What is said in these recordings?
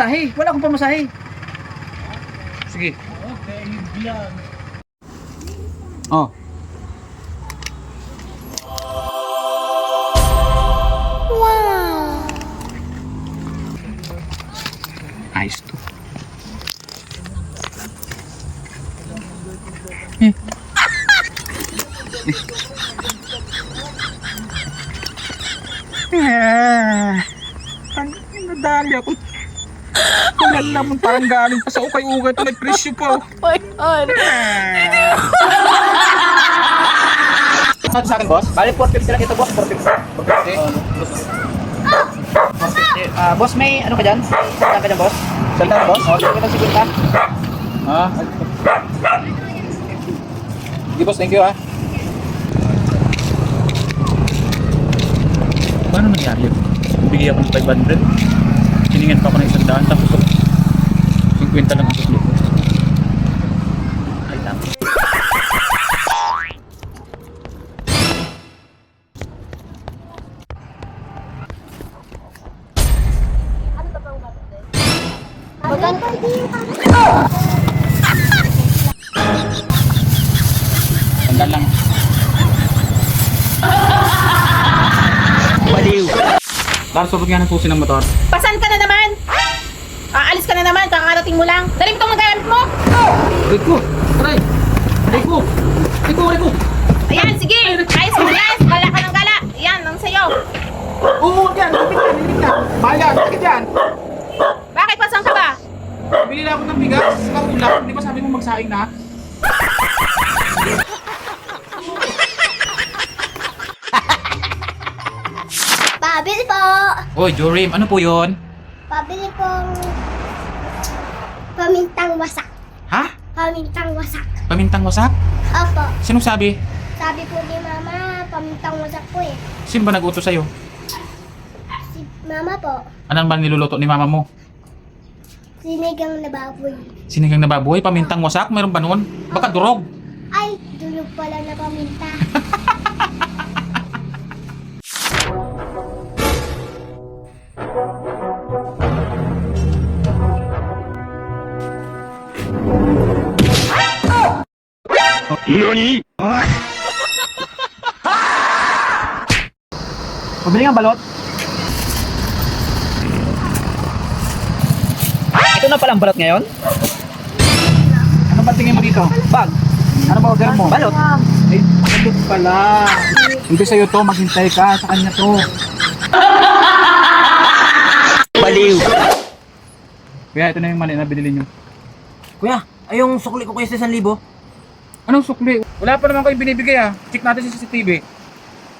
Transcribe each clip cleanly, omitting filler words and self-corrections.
pamasahe. Wala akong pamasahe. Sige. Okay, bilang. Oh. Wow! Ayos to. Nadali ako. Wala naman parang galing pa sa ukay-ukay ito. May presyo pa. Oh my God! Ano sa akin, boss? Bali, 450 lang ito, boss. 450. Boss, may ano ka dyan? Salta ka dyan, boss? Salta ka, boss? Salta ka dyan, siguro ka? Sige, boss. Thank you, ha? Paano nangyari yun? Bigyan ako ng 500. Hiningan pa ako ng 100. Tapos 50 lang ang sukli ko. Ay, tama. Tanggal lang. Baliw. Dar, surot nga ng susi ng motor. Pasan ka na naman! Aalis ka na naman, kakarating mo lang. Dali mo itong magamit mo! Aray ko! Aray! Aray ko! Aray ko! Aray ko! Ayan, sige! Ayos mo yan! Gala ka ng gala! Ayan, ang sayo! Oo, yan! Lilig na! Bayan! Bakit yan? Bakit pasan ka ba? Bili na ako ng bigas. Kakulang. Di ba sabi mo magsaing na? Pabili po. Oy, Jorim, ano po yun? Pabili pong pamintang wasak. Ha? Pamintang wasak. Pamintang wasak? Opo. Sinong sabi? Sabi po ni Mama, pamintang wasak po eh. Sino ba nag-utos sa'yo? Si Mama po, Ano ba niluluto ni mama mo? sinigang na baboy. Sinigang na baboy? Pamintang wasak? Mayroon ba nun? Baka durog. Ay, dulog pala na paminta. Pabili nga balot. Ito na palang balot ngayon? Ano ba tingin mo dito? Bag? Ano ba order mo? Balot? Ay, balot pala. Hindi sa'yo to, maghintay ka. Sa kanya to. Baliw. Kuya, ito na yung mali na binili nyo. Kuya, ay yung sukli ko kayo sa 1,000. Anong sukli? Wala pa naman kayo binibigay ah. Check natin sa CCTV.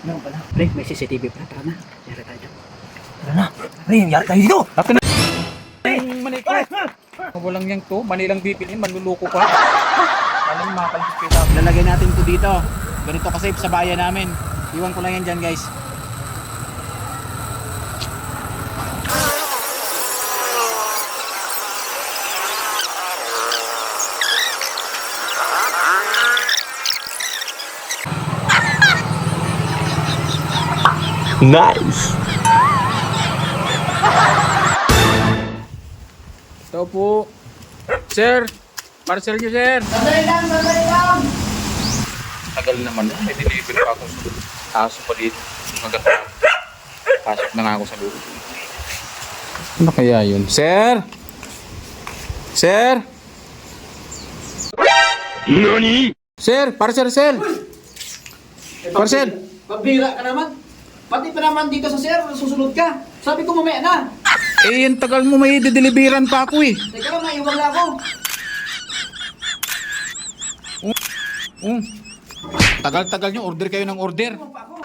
Meron pala. Pre, may CCTV pa. Tara na. Yari tayo dyan. Tara na. Pre, yari tayo dito. Akin na. Mani ko. Walang yang to. Mani lang bipilin. Manluloko ka. Alam mo mga kalipit kita. Lalagay natin to dito. Ganito kasi sa bayan namin. Iwan ko lang yan dyan guys. Nice. Ito po. Sir. Parcel nyo sir. Sandali lang. Tagal naman. May deliver pa ako. Aso pa dito. Maganda. Pasok na nga ako sa loob. Ano kaya yun? Sir? Sir? Nani? Sir, parcel, sir. Parcel. Pabira ka naman. Pati pa naman dito sa sir, susunod ka. Sabi ko mamaya na. Eh, yung tagal mo may dideliveran pa ako eh. Teka lang, maiwan na ako. Tagal-tagal nyo, order kayo ng order. Iwan pa ako.